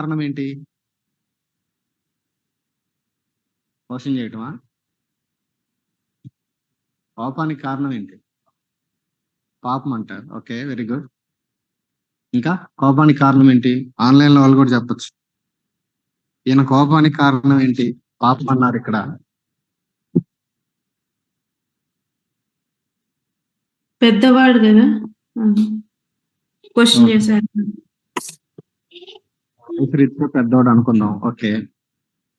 కారణం ఏంటి? మోసం చేయటమా? కోపానికి కారణం ఏంటి? పాపం అంటారు. Okay, very good. ఇంకా కోపానికి కారణం ఏంటి? ఆన్లైన్ లో వాళ్ళు కూడా చెప్పొచ్చు. ఈయన కోపానికి కారణం ఏంటి? పాపం అన్నారు ఇక్కడ. పెద్దవాడు కదా, క్వశ్చన్ చేశారు. రీతిలో పెద్దోడు అనుకుందాం. ఓకే,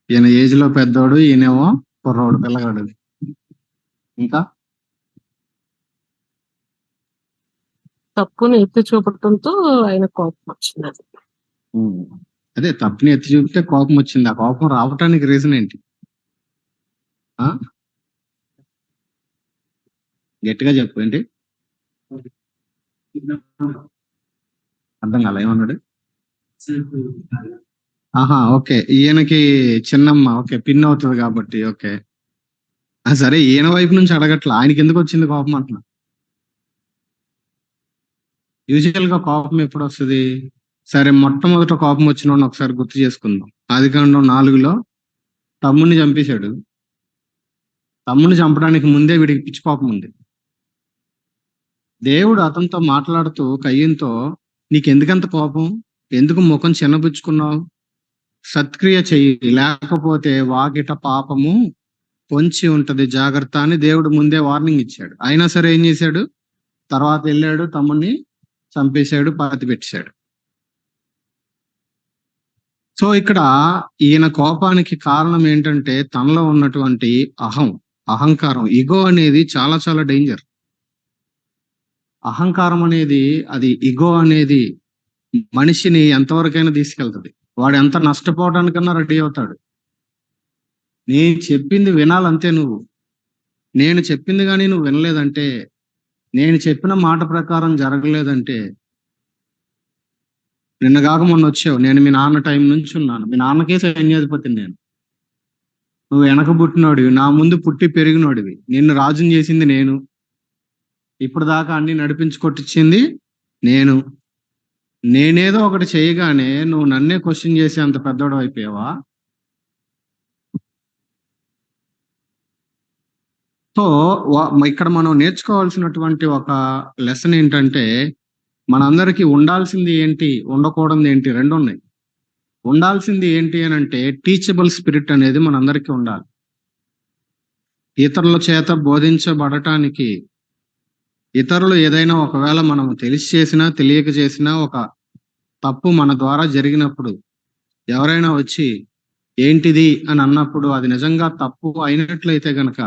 ఈయన ఏజ్ లో పెద్దోడు, ఈయనేమో కుర్రోడు, పిల్లగాడు. ఇంకా తప్పుని ఎత్తి చూపడంతో ఆయన కోపం వచ్చింది. అదే తప్పుని ఎత్తి చూపితే కోపం వచ్చింది. ఆ కోపం రావటానికి రీజన్ ఏంటి? గట్టిగా చెప్పు. ఏంటి? అర్థం కాల, ఏమన్నాడు? ఆహా, ఓకే, ఈయనకి చిన్నమ్మ, ఓకే, పిన్ అవుతుంది కాబట్టి. ఓకే, సరే, ఈయన వైపు నుంచి అడగట్లా, ఆయనకి ఎందుకు వచ్చింది కోపం అంటున్నా. యూజువల్ గా కోపం ఎప్పుడు వస్తుంది? సరే, మొట్టమొదట కోపం వచ్చిన ఒకసారి గుర్తు చేసుకుందాం. ఆదికాండం 4లో తమ్ముడిని చంపేశాడు. తమ్ముడిని చంపడానికి ముందే వీడికి పిచ్చి కోపం ఉంది. దేవుడు అతనితో మాట్లాడుతూ కయ్యంతో, నీకెందుకంత కోపం? ఎందుకు ముఖం చిన్నబుచ్చుకున్నావు? సత్క్రియ చెయ్యి, లేకపోతే వాకిట పాపము పొంచి ఉంటది, జాగ్రత్త అని దేవుడు ముందే వార్నింగ్ ఇచ్చాడు. అయినా సరే ఏం చేశాడు? తర్వాత వెళ్ళాడు, తమ్ముడిని చంపేశాడు, పాతి పెట్టాడు. సో ఇక్కడ ఈయన కోపానికి కారణం ఏంటంటే తనలో ఉన్నటువంటి అహంకారం, ఇగో అనేది చాలా చాలా డేంజర్. అహంకారం అనేది, అది ఇగో అనేది మనిషిని ఎంతవరకైనా తీసుకెళ్తుంది. వాడు ఎంత నష్టపోవడానికన్నా రెడీ అవుతాడు. నేను చెప్పింది వినాలంతే నువ్వు. నేను చెప్పింది కానీ నువ్వు వినలేదంటే, నేను చెప్పిన మాట ప్రకారం జరగలేదంటే, నిన్నగాక మొన్న వచ్చావు, నేను మీ నాన్న టైం నుంచి ఉన్నాను, మీ నాన్నకే సైన్యాధిపతిని నేను. నువ్వు వెనక పుట్టినోడివి, నా ముందు పుట్టి పెరిగినోడివి, నిన్ను రాజుని చేసింది నేను, ఇప్పుడు దాకా అన్ని నడిపించుకొట్టించింది నేను. నేనేదో ఒకటి చేయగానే నువ్వు నన్నే క్వశ్చన్ చేసి అంత పెద్దోడు అయిపోయావా? సో ఇక్కడ మనం నేర్చుకోవాల్సినటువంటి ఒక లెసన్ ఏంటంటే, మనందరికీ ఉండాల్సింది ఏంటి, ఉండకూడదు ఏంటి, రెండు ఉన్నాయి. ఉండాల్సింది ఏంటి అని అంటే టీచబుల్ స్పిరిట్ అనేది మనందరికీ ఉండాలి. ఇతరుల చేత బోధించబడటానికి, ఇతరులు ఏదైనా ఒకవేళ మనం తెలిసి చేసినా తెలియక చేసినా ఒక తప్పు మన ద్వారా జరిగినప్పుడు ఎవరైనా వచ్చి ఏంటిది అని అన్నప్పుడు, అది నిజంగా తప్పు అయినట్లయితే గనక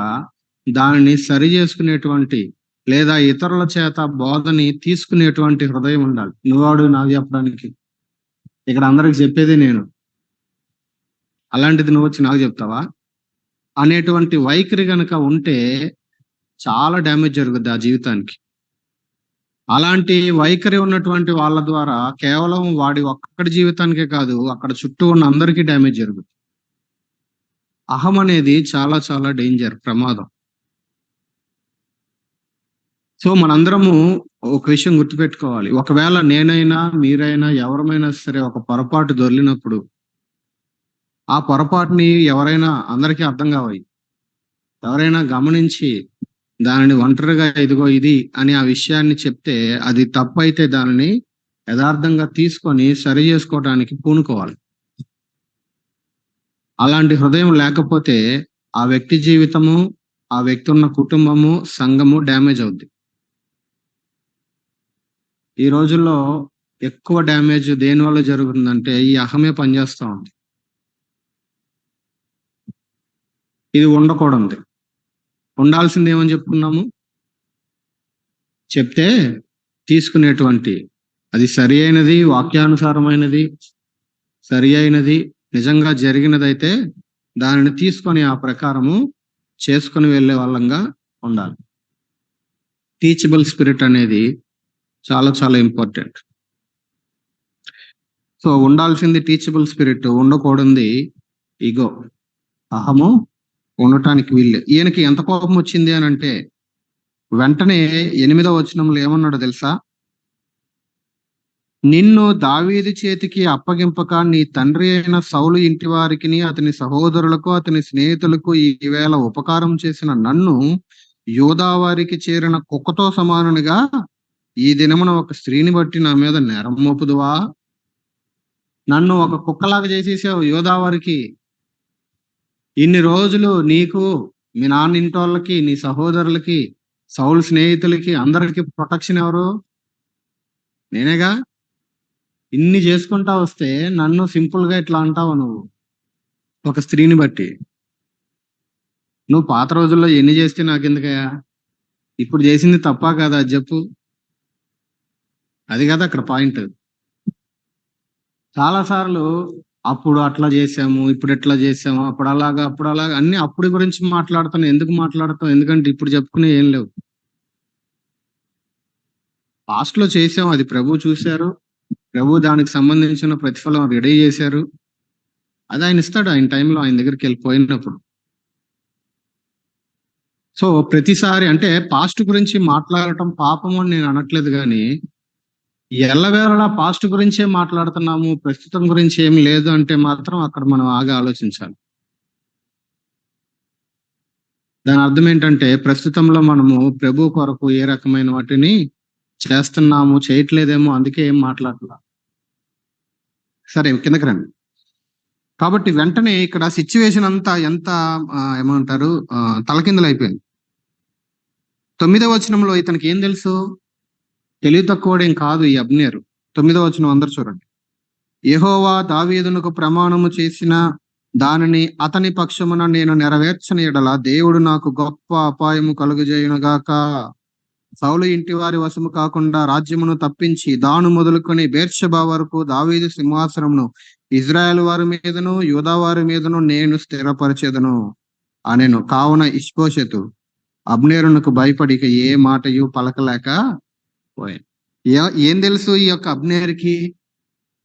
దానిని సరి చేసుకునేటువంటి లేదా ఇతరుల చేత బోధని తీసుకునేటువంటి హృదయం ఉండాలి. నువ్వాడు నాకు చెప్పడానికి, ఇక్కడ అందరికి చెప్పేది నేను, అలాంటిది నువ్వు వచ్చి నాకు చెప్తావా అనేటువంటి వైఖరి గనక ఉంటే చాలా డ్యామేజ్ జరుగుద్ది ఆ జీవితానికి. అలాంటి వైఖరి ఉన్నటువంటి వాళ్ళ ద్వారా కేవలం వాడి ఒక్కడి జీవితానికే కాదు, అక్కడ చుట్టూ ఉన్న అందరికీ డ్యామేజ్ జరుగుతుంది. అహం అనేది చాలా చాలా డేంజర్, ప్రమాదం. సో మనందరము ఒక విషయం గుర్తుపెట్టుకోవాలి. ఒకవేళ నేనైనా మీరైనా ఎవరమైనా సరే ఒక పొరపాటు దొర్లినప్పుడు, ఆ పొరపాటుని ఎవరైనా, అందరికీ అర్థం కావాలి, ఎవరైనా గమనించి దానిని ఒంటరిగా ఇదిగో ఇది అని ఆ విషయాన్ని చెప్తే, అది తప్పు అయితే దానిని యథార్థంగా తీసుకొని సరి చేసుకోవడానికి పూనుకోవాలి. అలాంటి హృదయం లేకపోతే ఆ వ్యక్తి జీవితము, ఆ వ్యక్తి ఉన్న కుటుంబము, సంఘము డ్యామేజ్ అవుద్ది. ఈ రోజుల్లో ఎక్కువ డ్యామేజ్ దేని వల్ల జరుగుతుందంటే ఈ అహమే పనిచేస్తూ ఉంది. ఇది ఉండకూడదు. ఉండాల్సింది ఏమని చెప్పుకున్నాము? చెప్తే తీసుకునేటువంటి, అది సరి అయినది, వాక్యానుసారమైనది, సరి అయినది, నిజంగా జరిగినదైతే దానిని తీసుకొని ఆ ప్రకారము చేసుకొని వెళ్ళే వాళ్ళంగా ఉండాలి. టీచబుల్ స్పిరిట్ అనేది చాలా చాలా ఇంపార్టెంట్. సో ఉండాల్సింది టీచబుల్ స్పిరిట్, ఉండకూడదు ఇగో, అహము ఉండటానికి వీళ్ళే. ఈయనకి ఎంత కోపం వచ్చింది అని అంటే వెంటనే 8వ వచనంలో ఏమన్నాడో తెలుసా? నిన్ను దావీదు చేతికి అప్పగింపక నీ తండ్రి అయిన సౌలు ఇంటి వారికి అతని సహోదరులకు అతని స్నేహితులకు ఈవేళ ఉపకారం చేసిన నన్ను యూదా వారికి చేరిన కుక్కతో సమానునిగా ఈ దినమున ఒక స్త్రీని బట్టి నా మీద నేరం మోపుదువా? నన్ను ఒక కుక్కలాగా చేసేసావు యూదా వారికి. ఇన్ని రోజులు నీకు, మీ నాన్న ఇంటోళ్ళకి, నీ సహోదరులకి, సౌలు స్నేహితులకి అందరికి ప్రొటెక్షన్ ఎవరు? నేనేగా. ఇన్ని చేసుకుంటా వస్తే నన్ను సింపుల్ గా ఇట్లా అంటావు నువ్వు ఒక స్త్రీని బట్టి. నువ్వు పాత రోజుల్లో ఎన్ని చేస్తే నాకెందుకయ్యా? ఇప్పుడు చేసింది తప్పా కదా అది చెప్పు. అది కదా అక్కడ పాయింట్. చాలా సార్లు అప్పుడు అట్లా చేసాము, ఇప్పుడు ఎట్లా చేసాము, అప్పుడు అలాగా అన్ని అప్పుడు గురించి మాట్లాడుతాను. ఎందుకు మాట్లాడతాం? ఎందుకంటే ఇప్పుడు చెప్పుకునే ఏం లేవు. పాస్ట్ లో చేసాం, అది ప్రభు చూశారు, ప్రభు దానికి సంబంధించిన ప్రతిఫలం రెడీ చేశారు. అది ఆయన ఇస్తాడు ఆయన టైంలో, ఆయన దగ్గరికి వెళ్ళిపోయినప్పుడు. సో ప్రతిసారి అంటే పాస్ట్ గురించి మాట్లాడటం పాపము అని నేను అనట్లేదు, కానీ ఎల్లవేళలా పాస్ట్ గురించే మాట్లాడుతున్నాము, ప్రస్తుతం గురించి ఏమి లేదు అంటే మాత్రం అక్కడ మనం ఆగా ఆలోచించాలి. దాని అర్థం ఏంటంటే ప్రస్తుతంలో మనము ప్రభు కొరకు ఏ రకమైన వాటిని చేస్తున్నాము, చేయట్లేదేమో, అందుకే ఏం మాట్లాడలా. సరే కిందకి రండి. కాబట్టి వెంటనే ఇక్కడ సిచ్యువేషన్ అంతా ఎంత ఏమంటారు తలకిందులు అయిపోయింది. 9వ వచనంలో ఇతనికి ఏం తెలుసు? తెలివి తక్కువడేం కాదు ఈ అబ్నేరు. 9వ వచనం అందరు చూడండి. యెహోవా దావీదునకు ప్రమాణము చేసిన దానిని అతని పక్షమున నేను నెరవేర్చని ఎడల దేవుడు నాకు గొప్ప అపాయము కలుగజేయునుగాక. సౌలు ఇంటి వారి వశము కాకుండా రాజ్యమును తప్పించి దాను మొదలుకొని బేర్షెబా వరకు దావీదు సింహాసనమును ఇజ్రాయెల్ వారి మీదను యూదా వారి మీదను నేను స్థిరపరచెదను అనెను. కావున ఇష్బోషెతు అబ్నేరునకు భయపడి ఇక ఏ మాటయు పలకలేక పోయాను. ఏం తెలుసు ఈ యొక్క అబ్నేరుకి?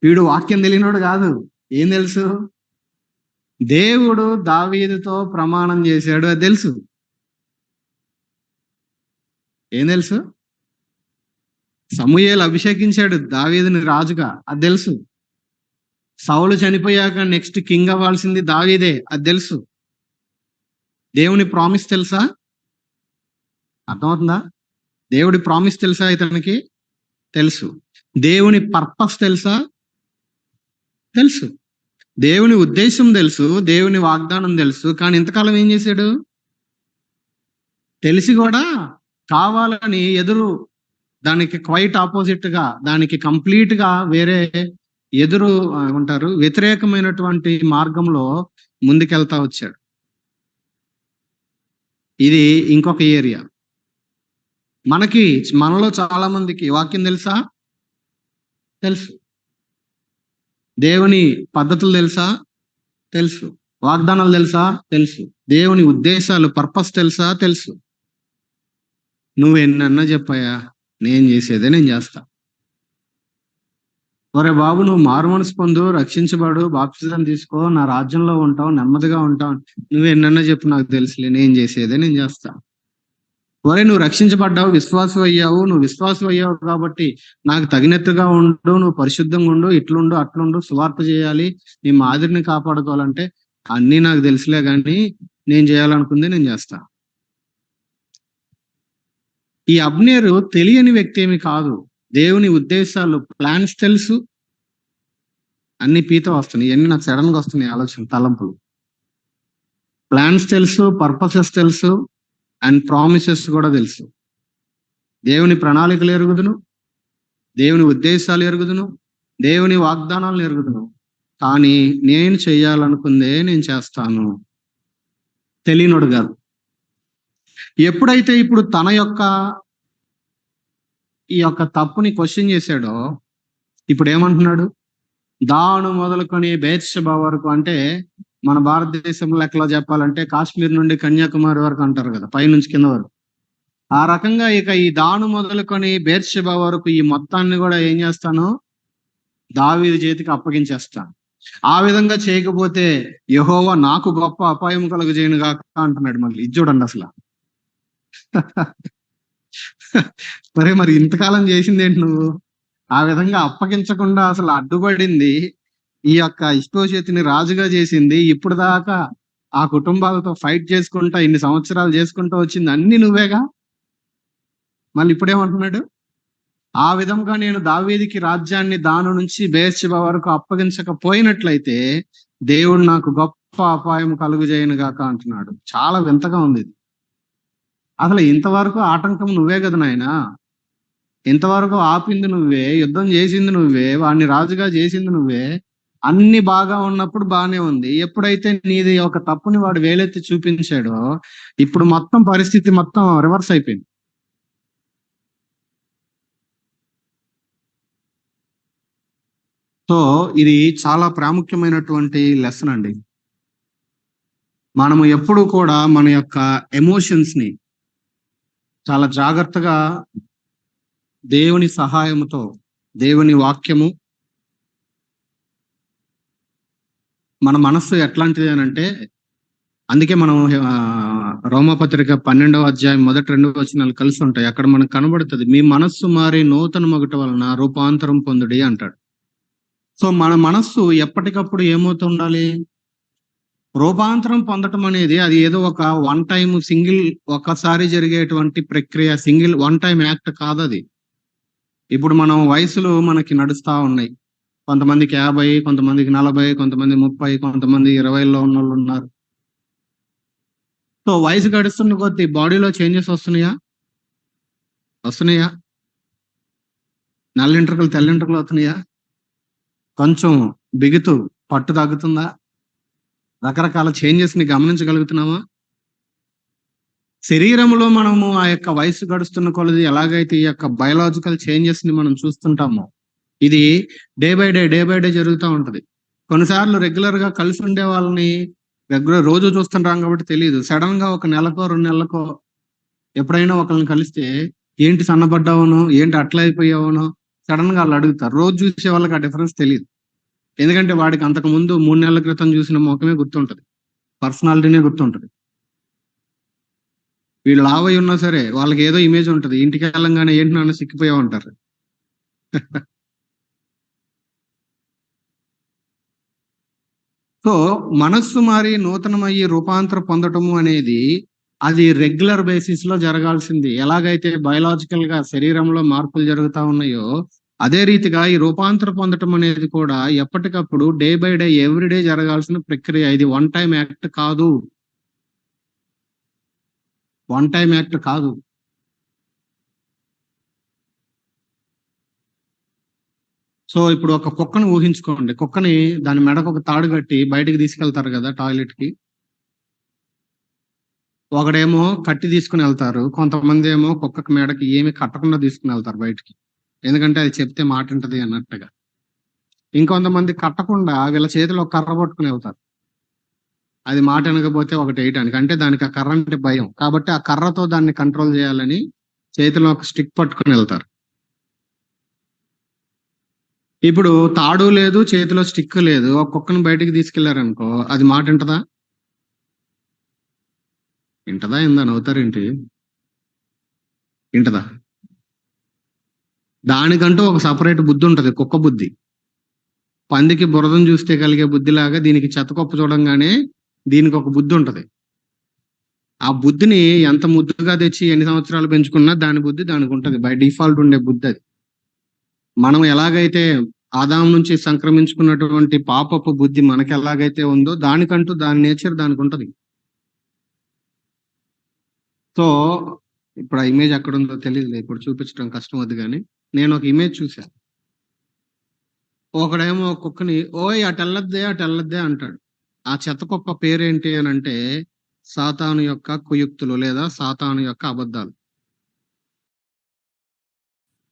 వీడు వాక్యం తెలియనోడు కాదు. ఏం తెలుసు? దేవుడు దావీదుతో ప్రమాణం చేశాడు, అది తెలుసు. ఏం తెలుసు? సమూయేలు అభిషేకించాడు దావీదుని రాజుగా, అది తెలుసు. సౌలు చనిపోయాక నెక్స్ట్ కింగ్ అవ్వాల్సింది దావీదే, అది తెలుసు. దేవుని ప్రామిస్ తెలుసా? అర్థమవుతుందా? దేవుడి ప్రామిస్ తెలుసా ఇతనికి? తెలుసు. దేవుని పర్పస్ తెలుసా? తెలుసు. దేవుని ఉద్దేశం తెలుసు, దేవుని వాగ్దానం తెలుసు. కానీ ఇంతకాలం ఏం చేశాడు? తెలిసి కూడా కావాలని దానికి క్వైట్ ఆపోజిట్ గా, దానికి కంప్లీట్ గా వేరే ఏమంటారు వ్యతిరేకమైనటువంటి మార్గంలో ముందుకెళ్తా వచ్చాడు. ఇది ఇంకొక ఏరియా. మనలో చాలా మందికి వాక్యం తెలుసా? తెలుసు. దేవుని పద్ధతులు తెలుసా? తెలుసు. వాగ్దానాలు తెలుసా? తెలుసు. దేవుని ఉద్దేశాలు, పర్పస్ తెలుసా? తెలుసు. నువ్వు ఎన్నన్నా చెప్పాయా, నేను చేసేదే నేను చేస్తా. ఒరే బాబు, నువ్వు మారు మనసు పొందు, రక్షించబడు, బాప్తిజం తీసుకో, నా రాజ్యంలో ఉంటావు, నెమ్మదిగా ఉంటావు. నువ్వు ఎన్నన్నా చెప్పు, నాకు తెలుసులే, నేను చేసేదే నేను చేస్తా. ఒరే నువ్వు రక్షించబడ్డావు, విశ్వాసం అయ్యావు, నువ్వు విశ్వాసం అయ్యావు కాబట్టి నాకు తగినట్టుగా ఉండు, నువ్వు పరిశుద్ధంగా ఉండు, ఇట్లుండు అట్లుండు, సువార్త చేయాలి, నీ మాదిరిని కాపాడుకోవాలంటే అన్నీ నాకు తెలుసులే, కానీ నేను చేయాలనుకుంది నేను చేస్తా. ఈ అబ్నేరు తెలియని వ్యక్తి ఏమి కాదు. దేవుని ఉద్దేశాలు, ప్లాన్స్ తెలుసు. అన్ని పీత వస్తున్నాయి, ఇవన్నీ నాకు సడన్ గా వస్తున్నాయి ఆలోచన, తలంపులు. ప్లాన్స్ తెలుసు, పర్పసెస్ తెలుసు, అండ్ ప్రామిసెస్ కూడా తెలుసు. దేవుని ప్రణాళికలు ఎరుగుదును, దేవుని ఉద్దేశాలు ఎరుగుదును, దేవుని వాగ్దానాలను ఎరుగుదును. కానీ నేను చెయ్యాలనుకుందే నేను చేస్తాను. తెలియనోడు కాదు. ఎప్పుడైతే ఇప్పుడు తన యొక్క ఈ యొక్క తప్పుని క్వశ్చన్ చేశాడో, ఇప్పుడు ఏమంటున్నాడు? దాను మొదలుకొని బేర్షెబా వరకు, అంటే మన భారతదేశంలో లెక్కలో చెప్పాలంటే కాశ్మీర్ నుండి కన్యాకుమారి వరకు అంటారు కదా, పైనుంచి కింద వరకు. ఆ రకంగా ఇక ఈ దాను మొదలుకొని బేర్షెబా వరకు ఈ మొత్తాన్ని కూడా ఏం చేస్తాను? దావీదు చేతికి అప్పగించేస్తాను. ఆ విధంగా చేయకపోతే యెహోవా నాకు గొప్ప అపాయం కలుగజేయును గాక అంటున్నాడు. మళ్ళీ ఇది చూడండి అసలు. మరి ఇంతకాలం చేసింది ఏంటి నువ్వు? ఆ విధంగా అప్పగించకుండా అసలు అడ్డుపడింది, ఈ యొక్క ఇష్బోషెతుని రాజుగా చేసింది, ఇప్పుడు దాకా ఆ కుటుంబాలతో ఫైట్ చేసుకుంటా ఇన్ని సంవత్సరాలు చేసుకుంటూ వచ్చింది అన్ని నువ్వేగా. మళ్ళీ ఇప్పుడేమంటున్నాడు? ఆ విధంగా నేను దావీదుకి రాజ్యాన్ని దాని నుంచి బెయేర్షెబా వరకు అప్పగించకపోయినట్లయితే దేవుడు నాకు గొప్ప అపాయం కలుగజేయను గాక అంటున్నాడు. చాలా వింతగా ఉంది ఇది. అసలు ఇంతవరకు ఆటంకం నువ్వే కదా నాయనా, ఇంతవరకు ఆపింది నువ్వే, యుద్ధం చేసింది నువ్వే, వాడిని రాజుగా చేసింది నువ్వే, అన్ని బాగా ఉన్నప్పుడు బానే ఉంది. ఎప్పుడైతే నీది ఒక తప్పుని వాడు వేలెత్తి చూపించాడో ఇప్పుడు మొత్తం పరిస్థితి మొత్తం రివర్స్ అయిపోయింది. సో ఇది చాలా ప్రాముఖ్యమైనటువంటి లెసన్ అండి. మనము ఎప్పుడు కూడా మన యొక్క ఎమోషన్స్ ని చాలా జాగ్రత్తగా దేవుని సహాయముతో, దేవుని వాక్యము, మన మనస్సు ఎట్లాంటిది అని అంటే, అందుకే మనం రోమపత్రిక 12వ అధ్యాయం మొదటి 2 వచనాలు కలిసి ఉంటాయి. అక్కడ మనకు కనబడుతుంది, మీ మనస్సు మారి నూతన మగుట వలన రూపాంతరం పొందుడి అంటాడు. సో మన మనస్సు ఎప్పటికప్పుడు ఏమవుతుండాలి? రూపాంతరం పొందటం అనేది అది ఏదో ఒక వన్ టైం సింగిల్ ఒక్కసారి జరిగేటువంటి ప్రక్రియ, సింగిల్ వన్ టైం యాక్ట్ కాదు అది. ఇప్పుడు మనం వయసులు మనకి నడుస్తా ఉన్నాయి. కొంతమందికి 50, కొంతమందికి 40, కొంతమంది 30, కొంతమంది 20లో ఉన్న వాళ్ళు ఉన్నారు. సో వయసు గడుస్తున్న కొద్దీ బాడీలో చేంజెస్ వస్తున్నాయా? వస్తున్నాయా? నల్లింట్రుకలు తెల్లింట్రుకలు అవుతున్నాయా? కొంచెం బిగుతు పట్టు తగ్గుతుందా? రకరకాల చేంజెస్ ని గమనించగలుగుతున్నామా? శరీరంలో మనము ఆ యొక్క వయసు గడుస్తున్న కొలది ఎలాగైతే ఈ యొక్క బయలాజికల్ చేంజెస్ ని మనం చూస్తుంటామో, ఇది డే బై డే జరుగుతూ ఉంటది. కొన్నిసార్లు రెగ్యులర్ గా కలిసి ఉండే వాళ్ళని రెగ్యులర్ రోజు చూస్తుంటాం కాబట్టి తెలియదు. సడన్ గా ఒక నెలకో 2 నెలలకో ఎప్పుడైనా ఒకరిని కలిస్తే ఏంటి సన్నబడ్డావునో, ఏంటి అట్లా అయిపోయావునో సడన్ గా వాళ్ళు అడుగుతారు. రోజు చూసే వాళ్ళకి ఆ డిఫరెన్స్ తెలియదు. ఎందుకంటే వాడికి అంతకు ముందు 3 నెలల క్రితం చూసిన ముఖమే గుర్తుంటది, పర్సనాలిటీనే గుర్తుంటది. వీళ్ళు లావై ఉన్నా సరే వాళ్ళకి ఏదో ఇమేజ్ ఉంటది. ఇంటికి వెళ్ళంగానే ఏంటి నాన్న సిక్కిపోయావు అంటారు. సో మనస్సు మారి నూతనమయ్యి రూపాంతర పొందటము అనేది అది రెగ్యులర్ బేసిస్ లో జరగాల్సింది. ఎలాగైతే బయలాజికల్ గా శరీరంలో మార్పులు జరుగుతా ఉన్నాయో, అదే రీతిగా ఈ రూపాంతర పొందటం అనేది కూడా ఎప్పటికప్పుడు డే బై డే ఎవ్రీడే జరగాల్సిన ప్రక్రియ. ఇది వన్ టైం యాక్ట్ కాదు, వన్ టైం యాక్ట్ కాదు. సో ఇప్పుడు ఒక కుక్కను ఊహించుకోండి. కుక్కని దాని మెడకు ఒక తాడు కట్టి బయటికి తీసుకెళ్తారు కదా టాయిలెట్ కి. ఒకడేమో కట్టి తీసుకుని వెళ్తారు, కొంతమంది ఏమో కుక్కకి మెడకి ఏమి కట్టకుండా తీసుకుని వెళ్తారు బయటికి, ఎందుకంటే అది చెప్తే మాట ఉంటది అన్నట్టుగా. ఇంకొంతమంది కట్టకుండా వీళ్ళ చేతిలో కర్ర పట్టుకుని వెళ్తారు, అది మాట వినకపోతే ఒకటి వేయటానికి. అంటే దానికి ఆ కర్ర అంటే భయం కాబట్టి ఆ కర్రతో దాన్ని కంట్రోల్ చేయాలని చేతిలో ఒక స్టిక్ పట్టుకుని వెళ్తారు. ఇప్పుడు తాడు లేదు, చేతిలో స్టిక్ లేదు, ఒక కుక్కను బయటికి తీసుకెళ్లారనుకో, అది మాట వింటదా? వింటదా? ఏందని అవుతారేంటి? వింటదా? దానికంటూ ఒక సపరేట్ బుద్ధి ఉంటది, కుక్క బుద్ధి. పందికి బురదను చూస్తే కలిగే బుద్ధిలాగా దీనికి చెత్తకొప్ప చూడంగానే దీనికి ఒక బుద్ధి ఉంటది. ఆ బుద్ధిని ఎంత ముద్దుగా తెచ్చి ఎన్ని సంవత్సరాలు పెంచుకున్నా దాని బుద్ధి దానికి ఉంటది, బై డిఫాల్ట్ ఉండే బుద్ధి అది. మనం ఎలాగైతే ఆదాం నుంచి సంక్రమించుకున్నటువంటి పాపపు బుద్ధి మనకి ఎలాగైతే ఉందో దానికంటూ దాని నేచర్ దానికి ఉంటది. సో ఇప్పుడు ఆ ఇమేజ్ ఎక్కడ ఉందో తెలియదు, ఇప్పుడు చూపించడం కష్టం వద్దు, కానీ నేను ఒక ఇమేజ్ చూశాను. ఒకడేమో కుక్కని ఓయ్ అటు వెళ్ళొద్దే అంటాడు. ఆ చెత్తకుప్ప పేరేంటి అని అంటే సాతాను యొక్క కుయుక్తులు లేదా సాతాను యొక్క అబద్ధాలు.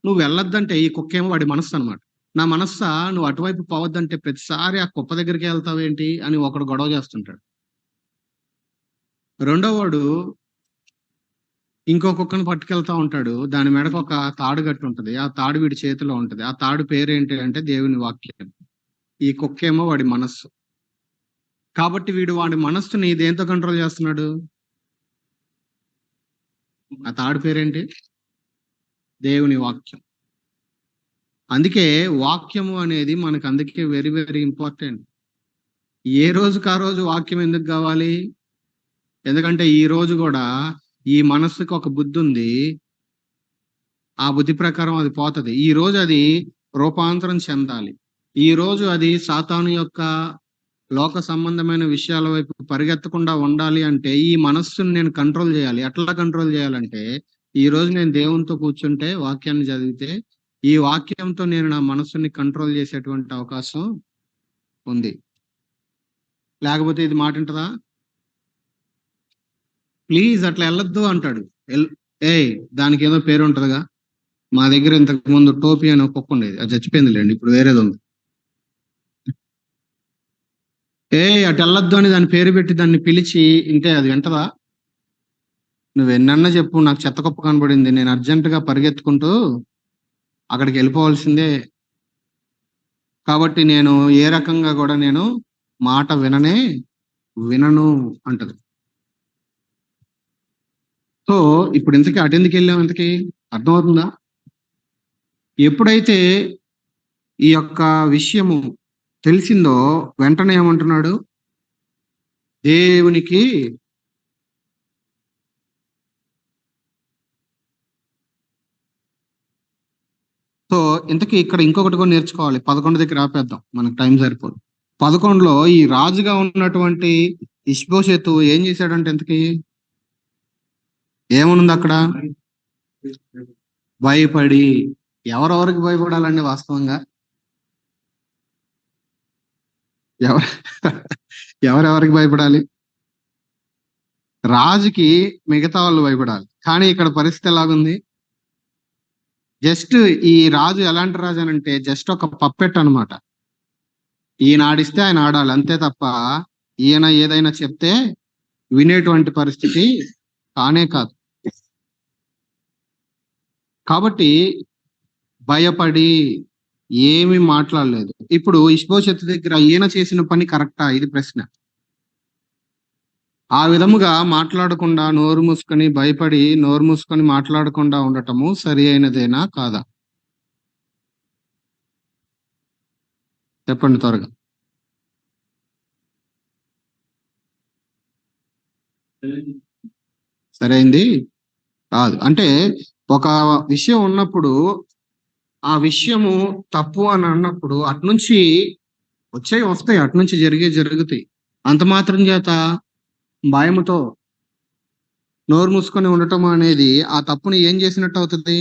నువ్వు వెళ్ళొద్దంటే ఈ కుక్క ఏమో వాడి మనస్సు అనమాట. నా మనస్సా నువ్వు అటువైపు పోవద్దంటే ప్రతిసారి ఆ కుప్ప దగ్గరికి వెళ్తావేంటి అని ఒకడు గొడవ చేస్తుంటాడు. రెండో వాడు ఇంకో కుక్కను పట్టుకెళ్తా ఉంటాడు, దాని మెడకు ఒక తాడు కట్టి ఉంటది, ఆ తాడు వీడి చేతిలో ఉంటది. ఆ తాడు పేరేంటి అంటే దేవుని వాక్యం. ఈ కుక్క ఏమో వాడి మనస్సు. కాబట్టి వీడు వాడి మనస్సుని దేంతో కంట్రోల్ చేస్తున్నాడు? ఆ తాడు పేరేంటి? దేవుని వాక్యం. అందుకే వాక్యము అనేది మనకు అందుకే వెరీ వెరీ ఇంపార్టెంట్. ఏ రోజుకి ఆ రోజు వాక్యం ఎందుకు కావాలి? ఎందుకంటే ఈ రోజు కూడా ఈ మనస్సుకి ఒక బుద్ధి ఉంది, ఆ బుద్ధి ప్రకారం అది పోతది. ఈ రోజు అది రూపాంతరం చెందాలి. ఈ రోజు అది సాతాను యొక్క లోక సంబంధమైన విషయాల వైపు పరిగెత్తకుండా ఉండాలి అంటే ఈ మనస్సుని నేను కంట్రోల్ చేయాలి. ఎట్లా కంట్రోల్ చేయాలంటే ఈ రోజు నేను దేవునితో కూర్చుంటే, వాక్యాన్ని చదివితే, ఈ వాక్యంతో నేను నా మనస్సుని కంట్రోల్ చేసేటువంటి అవకాశం ఉంది. లేకపోతే ఇది మాట ఉంటుందా? ప్లీజ్ అట్లా వెళ్ళొద్దు అంటాడు. దానికి ఏదో పేరు ఉంటదిగా. మా దగ్గర ఇంతకు ముందు టోపీ అని ఒక కుక్క ఉండేది, అది చచ్చిపోయింది లేండి, ఇప్పుడు వేరేది ఉంది. అటు వెళ్ళొద్దు అని దాని పేరు పెట్టి దాన్ని పిలిచి ఇంటే అది వింటదా? నువ్వు ఎన్నన్నా చెప్పు, నాకు చెత్త కుప్ప కనబడింది, నేను అర్జెంటుగా పరిగెత్తుకుంటూ అక్కడికి వెళ్ళిపోవాల్సిందే, కాబట్టి నేను ఏ రకంగా కూడా నేను మాట వినను అంటది. సో ఇప్పుడు ఇంతకీ అటెందుకు వెళ్ళాం? ఇంతకీ అర్థమవుతుందా? ఎప్పుడైతే ఈ యొక్క విషయము తెలిసిందో వెంటనే ఏమంటున్నాడు? దేవునికి సో ఇంతకీ ఇక్కడ ఇంకొకటి కూడా నేర్చుకోవాలి. 11 దగ్గర ఆపేద్దాం, మనకు టైం సరిపోదు. 11లో ఈ రాజుగా ఉన్నటువంటి ఇష్బోషెతు ఏం చేశాడంటే ఇంతకీ ఏమనుంది అక్కడ? భయపడి. ఎవరెవరికి భయపడాలండి వాస్తవంగా? ఎవరెవరికి భయపడాలి? రాజుకి మిగతా వాళ్ళు భయపడాలి. కానీ ఇక్కడ పరిస్థితి ఎలాగుంది? జస్ట్ ఈ రాజు ఎలాంటి రాజు అని అంటే జస్ట్ ఒక పప్పెట్ అనమాట. ఈయన ఆడిస్తే ఆయన ఆడాలి అంతే తప్ప ఈయన ఏదైనా చెప్తే వినేటువంటి పరిస్థితి కానే కాదు. కాబట్టి భయపడి ఏమీ మాట్లాడలేదు. ఇప్పుడు ఇష్బోషెతు దగ్గర ఈయన చేసిన పని కరెక్టా? ఇది ప్రశ్న. ఆ విధముగా మాట్లాడకుండా నోరు మూసుకొని, భయపడి నోరు మూసుకొని మాట్లాడకుండా ఉండటము సరి అయినదేనా కాదా? చెప్పండి త్వరగా. సరైంది కాదు. అంటే ఒక విషయం ఉన్నప్పుడు ఆ విషయము తప్పు అని అన్నప్పుడు అట్నుంచి వస్తాయి, అట్నుంచి జరుగుతాయి. అంత మాత్రం చేత భయముతో నోరు మూసుకొని ఉండటం అనేది ఆ తప్పుని ఏం చేసినట్టు అవుతుంది?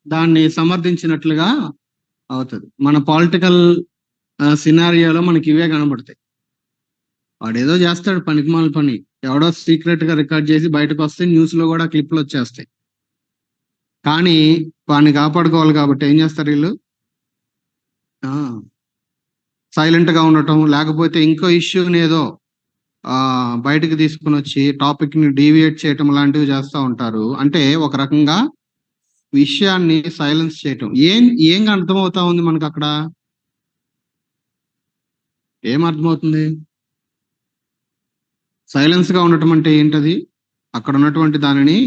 దాన్ని సమర్థించినట్లుగా అవుతుంది. మన పొలిటికల్ సినారియోలో మనకి ఇవే కనబడతాయి. వాడేదో చేస్తాడు పనికిమాల పని, ఎవడో సీక్రెట్ గా రికార్డ్ చేసి బయటకు వస్తే న్యూస్ లో కూడా క్లిప్లు వచ్చేస్తాయి. కానీ వాడిని కాపాడుకోవాలి కాబట్టి ఏం చేస్తారు వీళ్ళు? సైలెంట్ గా ఉండటం, లేకపోతే ఇంకో ఇష్యూని ఏదో బయటకు తీసుకుని వచ్చి టాపిక్ ని డీవియేట్ చేయటం లాంటివి చేస్తూ ఉంటారు. అంటే ఒక రకంగా విషయాన్ని సైలెన్స్ చేయటం. ఏం అర్థమవుతా ఉంది మనకు అక్కడ? ఏం అర్థమవుతుంది? సైలెన్స్ గా ఉండటం అంటే ఏంటది? అక్కడ ఉన్నటువంటి దానిని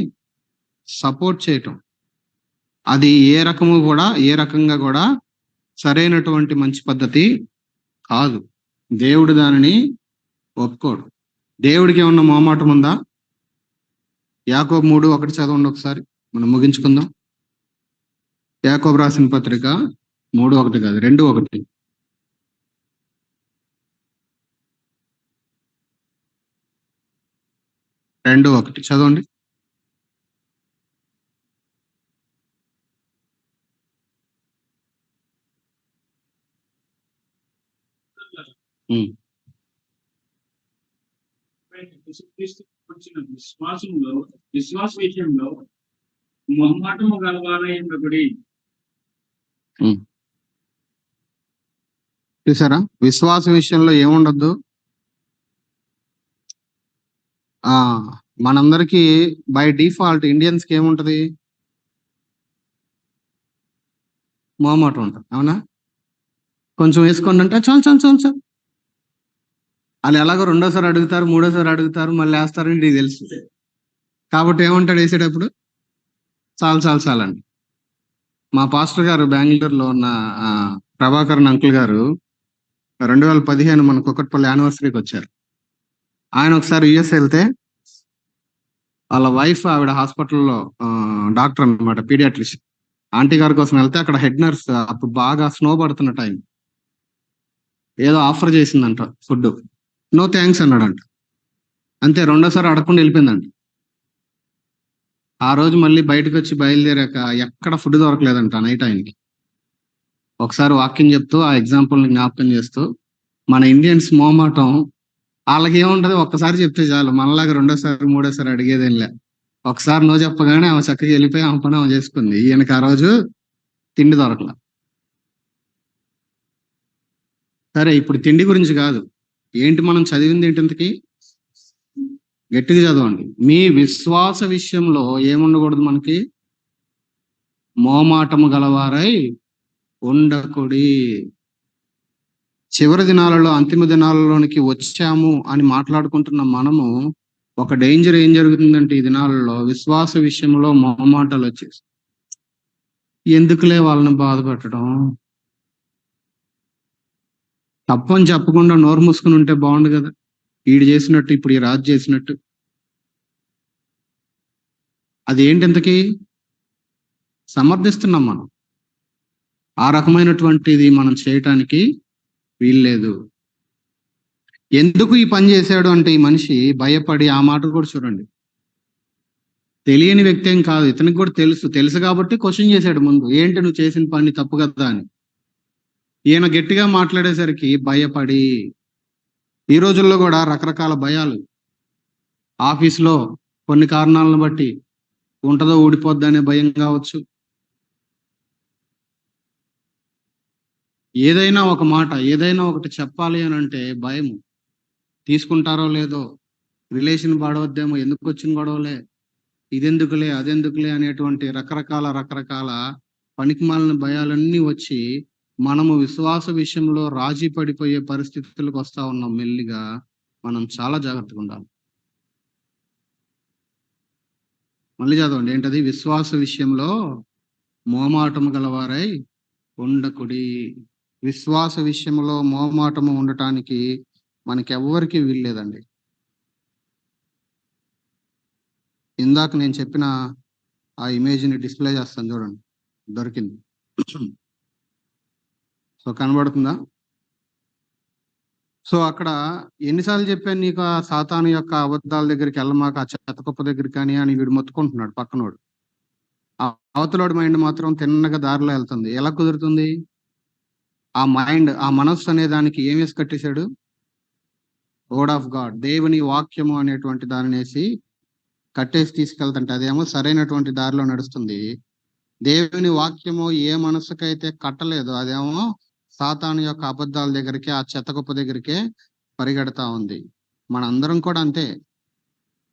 సపోర్ట్ చేయటం. అది ఏ రకంగా కూడా సరైనటువంటి మంచి పద్ధతి కాదు. దేవుడు దానిని ఒప్పుకోడు. దేవుడికి ఏమన్నా మొహమాటం ఉందా? యాకోబు 3:1 చదవండి ఒకసారి, మనం ముగించుకుందాం. యాకోబు రాసిన పత్రిక 3:1 కాదు, 2:1. 2:1 చదవండి. విశ్వాస విషయంలో మొహమాటము గలవారై ఉండకుడి. చూసారా? విశ్వాస విషయంలో ఏముండద్దు. మనందరికి బై డిఫాల్ట్ ఇండియన్స్ కి ఏముంటది? మొహమాటం ఉంటుంది. అవునా? కొంచెం వేసుకోండి అంటే చాలు. వాళ్ళు ఎలాగో రెండోసారి అడుగుతారు, మూడోసారి అడుగుతారు, మళ్ళీ వేస్తారని నీకు తెలుసు. కాబట్టి ఏమంటాడు వేసేటప్పుడు? చాలు అండి. మా పాస్టర్ గారు బెంగళూరులో ఉన్న ఆ, ప్రభాకరన్ అంకుల్ గారు 2015 మన కుక్కట్పల్లి యానివర్సరీకి వచ్చారు. ఆయన ఒకసారి యుఎస్ వెళ్తే వాళ్ళ వైఫ్ ఆవిడ హాస్పిటల్లో డాక్టర్ అన్నమాట, పీడియాట్రిషియన్. ఆంటీ గారి కోసం వెళ్తే అక్కడ హెడ్ నర్స్ అప్పుడు బాగా స్నో పడుతున్న టైం ఏదో ఆఫర్ చేసిందంట ఫుడ్. నో థ్యాంక్స్ అన్నాడంట. అంతే, రెండోసారి అడగకుండా వెళ్ళిపోయిందంట. ఆ రోజు మళ్ళీ బయటకు వచ్చి బయలుదేరాక ఎక్కడ ఫుడ్ దొరకలేదంట నైట్ ఆయనకి. ఒకసారి వాక్యం చెప్తూ ఆ ఎగ్జాంపుల్ ని జ్ఞాపకం చేస్తూ, మన ఇండియన్స్ మోమాటం వాళ్ళకి ఏముంటది, ఒక్కసారి చెప్తే చాలు, మనలాగా రెండోసారి మూడోసారి అడిగేదేం లే. ఒకసారి నో చెప్పగానే ఆమె చక్కగా వెళ్ళిపోయి ఆమె పని ఆమె చేసుకుంది. ఈయనకి ఆ రోజు తిండి దొరకల. సరే, ఇప్పుడు తిండి గురించి కాదు, ఏంటి మనం చదివింది ఏంటింతకి? గట్టిగా చదవండి. మీ విశ్వాస విషయంలో ఏముండకూడదు మనకి? మోమాటము గలవారై ఉండకుడి. చివరి దినాలలో, అంతిమ దినాలలోనికి వచ్చాము అని మాట్లాడుకుంటున్న మనము, ఒక డేంజర్ ఏం జరుగుతుందంటే ఈ దినాలలో విశ్వాస విషయంలో మొహమాటాలు వచ్చేసి, ఎందుకులే వాళ్ళని బాధ పెట్టడం, తప్పని చెప్పకుండా నోరు మూసుకుని ఉంటే బాగుండు కదా, ఈడు చేసినట్టు ఇప్పుడు ఈ రాజు చేసినట్టు. అది ఏంటింతకి సమర్థిస్తున్నాం మనం. ఆ రకమైనటువంటిది మనం చేయటానికి వీల్లేదు. ఎందుకు ఈ పని చేశాడు అంటే ఈ మనిషి భయపడి, ఆ మాట కూడా చూడండి, తెలియని వ్యక్తి ఏం కాదు, ఇతనికి కూడా తెలుసు కాబట్టి క్వశ్చన్ చేశాడు ముందు, ఏంటి నువ్వు చేసిన పని తప్పు కదా అని. ఈయన గట్టిగా మాట్లాడేసరికి భయపడి. ఈ రోజుల్లో కూడా రకరకాల భయాలు, ఆఫీస్లో కొన్ని కారణాలను బట్టి ఉంటదో ఊడిపోద్ది అనే భయం కావచ్చు, ఏదైనా ఒక మాట, ఏదైనా ఒకటి చెప్పాలి అని అంటే భయము, తీసుకుంటారో లేదో, రిలేషన్ పాడవద్దేమో, ఎందుకు వచ్చిన గొడవలే, ఇదెందుకులే అదెందుకులే అనేటువంటి రకరకాల పనికిమాలిన భయాలన్నీ వచ్చి మనము విశ్వాస విషయంలో రాజీ పడిపోయే పరిస్థితులకు వస్తా ఉన్నాం. మెల్లిగా మనం చాలా జాగ్రత్తగా ఉండాలి. మళ్ళీ చదవండి, ఏంటది? విశ్వాస విషయంలో మోమాటము గలవారై ఉండకుడి. విశ్వాస విషయంలో మోమాటము ఉండటానికి మనకెవ్వరికి వీల్లేదండి. ఇందాక నేను చెప్పిన ఆ ఇమేజ్ని డిస్ప్లే చేస్తాను చూడండి, దొరికింది. సో కనబడుతుందా? సో అక్కడ ఎన్నిసార్లు చెప్పాను నీకు, ఆ సాతాను యొక్క అబద్ధాల దగ్గరికి వెళ్ళమాక, ఆ చెత్తకుప్ప దగ్గరికి అని వీడు మొత్తుకుంటున్నాడు పక్కనోడు. ఆ అవతలోడి మైండ్ మాత్రం తిన్నగా దారిలో వెళ్తుంది. ఎలా కుదురుతుంది? ఆ మైండ్, ఆ మనస్సు అనే దానికి ఏం వేసి కట్టేశాడు? వర్డ్ ఆఫ్ గాడ్, దేవుని వాక్యము అనేటువంటి దానినేసి కట్టేసి తీసుకెళ్తుంటే అదేమో సరైనటువంటి దారిలో నడుస్తుంది. దేవుని వాక్యము ఏ మనసుకైతే కట్టలేదో అదేమో సాతాను యొక్క అబద్ధాల దగ్గరికి, ఆ చెత్తకుప్ప దగ్గరికే పరిగెడతా ఉంది. మనందరం కూడా అంతే.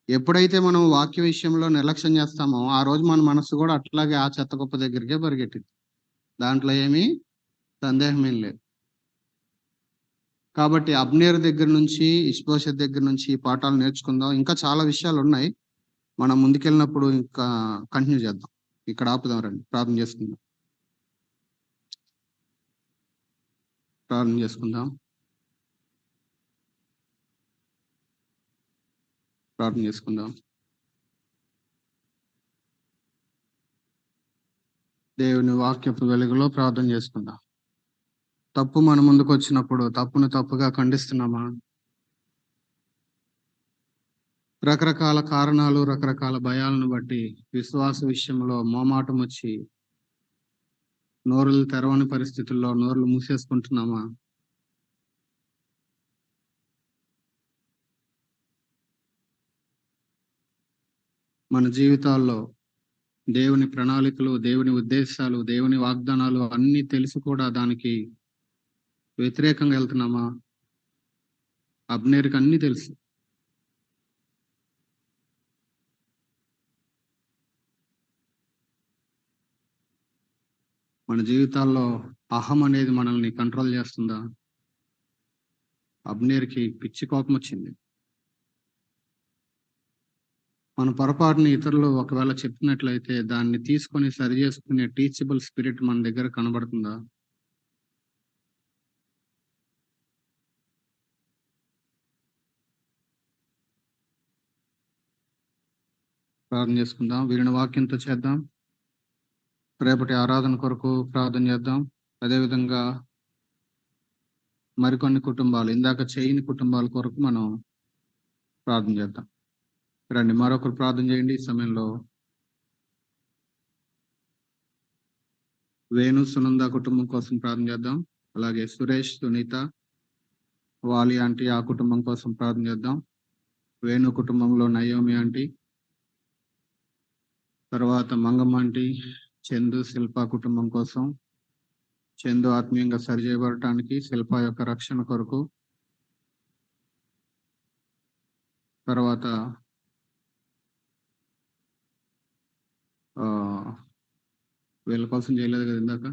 ఎప్పుడైతే మనం వాక్య విషయంలో నిర్లక్ష్యం చేస్తామో ఆ రోజు మన మనసు కూడా అట్లాగే ఆ చెత్తకుప్ప దగ్గరికే పరిగెట్టింది. దాంట్లో ఏమీ సందేహం ఏం లేదు. కాబట్టి అబ్నేర్ దగ్గర నుంచి, ఇష్బోషెత్ దగ్గర నుంచి ఈ పాఠాలు నేర్చుకుందాం. ఇంకా చాలా విషయాలు ఉన్నాయి, మనం ముందుకెళ్ళినప్పుడు ఇంకా కంటిన్యూ చేద్దాం. ఇక్కడ ఆపుదాం, రండి ప్రార్థన చేసుకుందాం. ప్రార్థన చేసుకుందాం. ప్రార్థన చేసుకుందాం. దేవుని వాక్యపు వెలుగులో ప్రార్థన చేసుకుందాం. తప్పు మన ముందుకు వచ్చినప్పుడు తప్పును తప్పుగా ఖండిస్తున్నామా? రకరకాల కారణాలు, రకరకాల భయాలను బట్టి విశ్వాస విషయంలో మోమాటం వచ్చి నోరులు తెరవని పరిస్థితుల్లో నోరులు మూసేసుకుంటున్నామా? మన జీవితాల్లో దేవుని ప్రణాళికలు, దేవుని ఉద్దేశాలు, దేవుని వాగ్దానాలు అన్ని తెలిసి కూడా దానికి వ్యతిరేకంగా వెళ్తున్నామా? అబ్నేర్కి అన్ని తెలుసు. మన జీవితాల్లో అహం అనేది మనల్ని కంట్రోల్ చేస్తుందా? అబ్నేర్కి పిచ్చి కోపం వచ్చింది. మన పొరపాటుని ఇతరులు ఒకవేళ చెప్పినట్లయితే దాన్ని తీసుకొని సరి చేసుకునే టీచబుల్ స్పిరిట్ మన దగ్గర కనబడుతుందా? ప్రార్థన చేసుకుందాం. వీరిని వాక్యంతో చేద్దాం. రేపటి ఆరాధన కొరకు ప్రార్థన చేద్దాం. అదేవిధంగా మరికొన్ని కుటుంబాలు, ఇందాక చేయని కుటుంబాల కొరకు మనం ప్రార్థన చేద్దాం. రండి, మరొకరు ప్రార్థన చేయండి. ఈ సమయంలో వేణు సునంద కుటుంబం కోసం ప్రార్థన చేద్దాం. అలాగే సురేష్, సునీత, వాలి ఆంటీ ఆ కుటుంబం కోసం ప్రార్థన చేద్దాం. వేణు కుటుంబంలో నయోమి ఆంటీ, తర్వాత మంగమ్మ ఆంటీ, చందు, శిల్ప కుటుంబం కోసం, చందు ఆత్మీయంగా సరిచేయబడటానికి, శిల్ప యొక్క రక్షణ కొరకు, తర్వాత వీళ్ళ కోసం చేయలేదు కదా ఇందాక,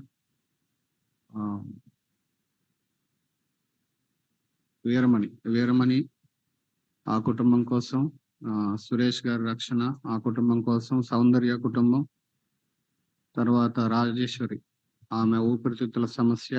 వీరమణి ఆ కుటుంబం కోసం, సురేష్ గారి రక్షణ ఆ కుటుంబం కోసం, సౌందర్య కుటుంబం, తర్వాత రాజేశ్వరి ఆమె ఊపిరితిత్తుల సమస్య,